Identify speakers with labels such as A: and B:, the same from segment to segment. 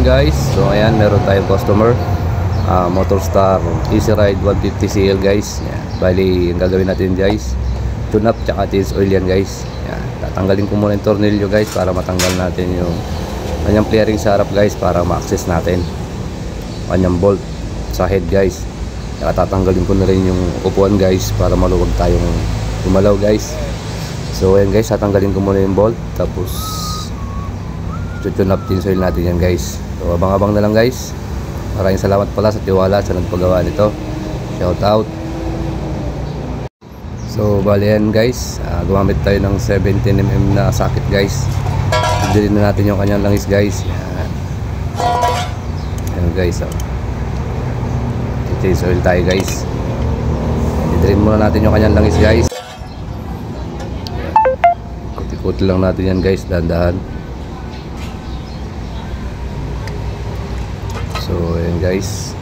A: guys. So ayan, meron tayong customer, Motorstar Easy Ride 150cl guys. Yan. Bali, ang gagawin natin guys, tune up tsaka change oil yan guys. Yan. Tatanggalin ko muna yung tornilyo guys para matanggal natin yung kanyang flaring sa harap guys, para ma-access natin kanyang bolt sa head guys. Tsaka tatanggalin ko na rin yung upuan guys para maluwag tayong gumalaw guys. So ayan guys, tatanggalin ko muna yung bolt, tapos tune up change oil natin yan guys. So abang-abang na lang guys. Maraming salamat pala sa tiwala sa nagpagawa nito. Shout out. So bali yan guys, gumamit tayo ng 17mm na socket guys. Didirin na natin yung kanyang langis guys. Yan. Yan guys, change oil tayo guys. Didirin muna natin yung kanyang langis guys. Ikot lang natin yan guys, dahan-dahan. So ayan guys,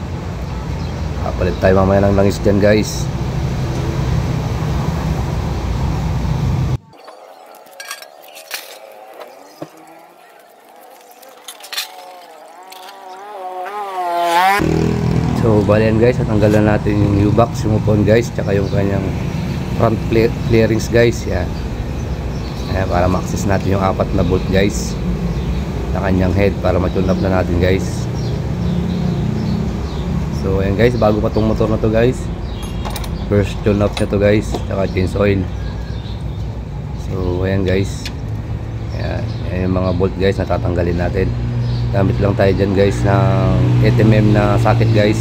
A: papalit tayo mamaya ng langis dyan guys. So bali yan guys, natanggalan natin yung U-box, yung upuan guys, tsaka yung kanyang front flarings guys. Yan. Ayan, para ma-access natin yung 4 na bolt guys sa kanyang head, para ma-tune up na natin guys. So ayan guys, bago pa tong motor na to guys, first tune up na to guys, tsaka change oil. So ayan guys, ayan yung mga bolt guys na tatanggalin natin. Gamit lang tayo dyan guys ng 8mm na socket guys,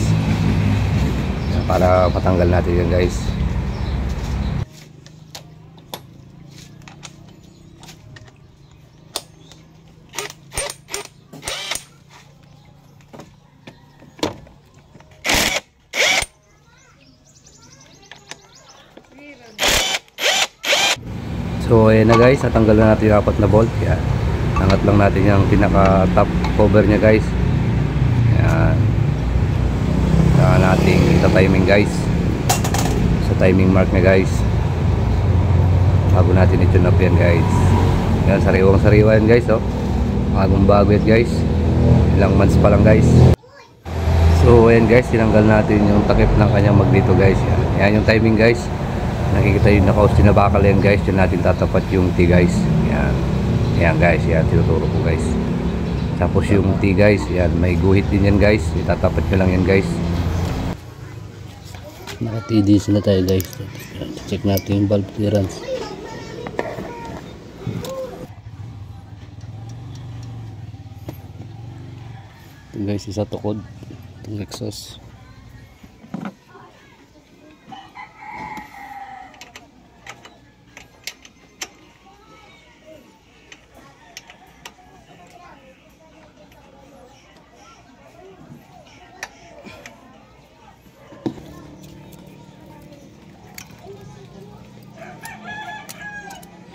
A: para patanggal natin yan guys. So ayan na guys, natanggal na natin yung 4 na bolt. Yan. Angat lang natin yung pinaka top cover nya guys. Yan. Saka natin ita-timing guys, sa timing mark nya guys, bago natin i-tune up yan guys. Yan, sariwang sariwa yan guys, oh. Bagong bago yan guys, ilang months pa lang guys. So ayan guys, tinanggal natin yung takip ng kanyang magneto guys. Yan, yan yung timing guys. Nakikita yung naka-host na bakal yan guys. Diyan natin tatapat yung T guys. Yan. Yan guys. Yan. Tinuturo ko guys. Tapos yung T guys. Yan. May guhit din yan guys. Itatapat nyo lang yan guys. Naka-TDC na tayo guys. Check natin yung valve clearance. Ito guys. Isa tukod. Itong exhaust.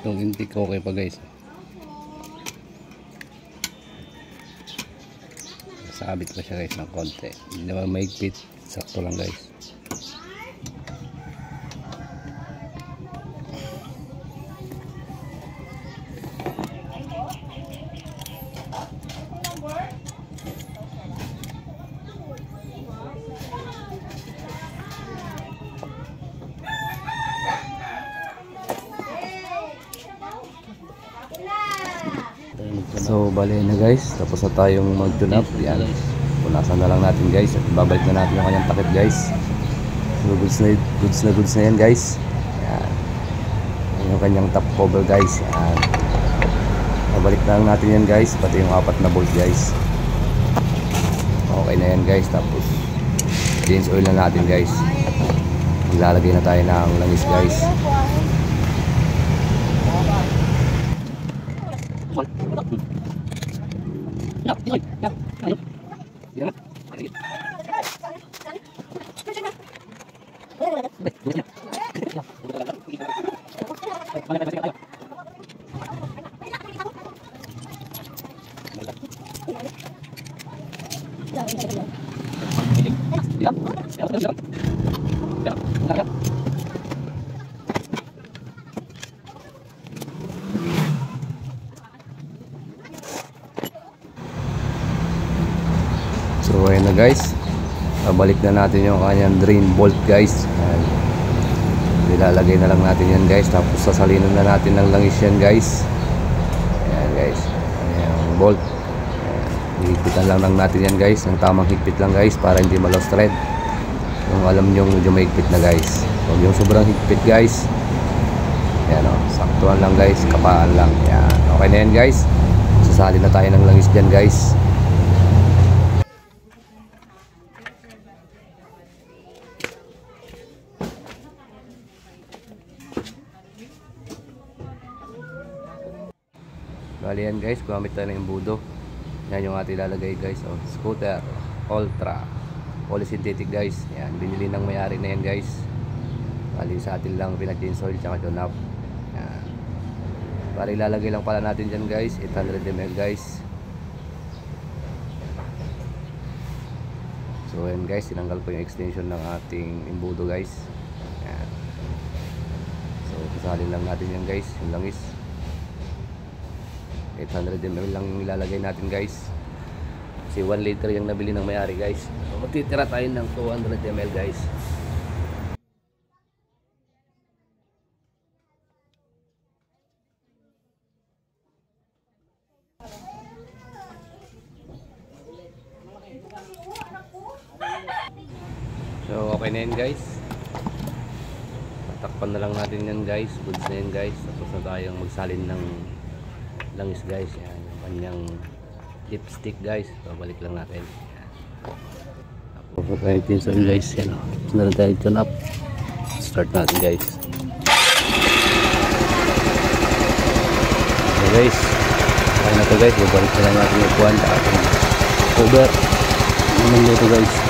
A: Itong intake okay pa guys. Sabit pa siya guys ng konti. Hindi naman maigpit. Sakto lang guys. So bali na guys, tapos na tayong mag-tune up. Yan, punasan na lang natin guys, at babalik na natin yung kanyang takip guys. So goods na yan guys. Yan, yan yung kanyang top cover guys. Yan, babalik na lang natin yan guys, pati yung 4 na bolt guys. Okay na yan guys. Tapos change oil na natin guys. Maglalagay na tayo ng langis guys. So ayun na guys, babalik na natin yung kanyang drain bolt guys. Ayan. Ilalagay na lang natin yan guys, tapos sasalinan na natin ng langis yan guys. Ayan guys, ayan, bolt. Higpitan lang natin yan guys, ang tamang higpit lang guys para hindi ma-lost thread. Yung alam nyo medyo mahigpit na guys, huwag yung sobrang higpit guys. Ayan o, saktuhan lang guys, kapaan lang. Ayan, okay na yan guys, sasali na tayo ng langis dyan guys. Bali yan guys, gumamit tayo ng embudo. Yan yung ating ilalagay guys. Oh, scooter Ultra polysynthetic guys. Yan, binili ng may-ari na yan guys. Bali sa atin lang pinag-change oil tsaka tune up. Yan. Bali ilalagay lang pala natin dyan guys, 800 ml guys. So yan guys, tinanggal ko yung extension ng ating embudo guys. Yan. So kasalin lang natin yan guys, yung langis. 800 ml lang yung ilalagay natin guys, kasi 1 liter yung nabili ng may-ari guys. So magtitira tayo ng 200 ml guys. So okay na yan guys, tatakpan na lang natin yan guys, goods na yan guys. Tapos na tayong magsalin ng langis guys. Yan yung kanyang lipstick guys, babalik lang natin. Tapos tayo din sa guys. Yan o, tapos na rin tayo tune up. Start natin guys. So guys, kaya na to guys, babalik na lang natin yung kuwan at cover naman dito guys.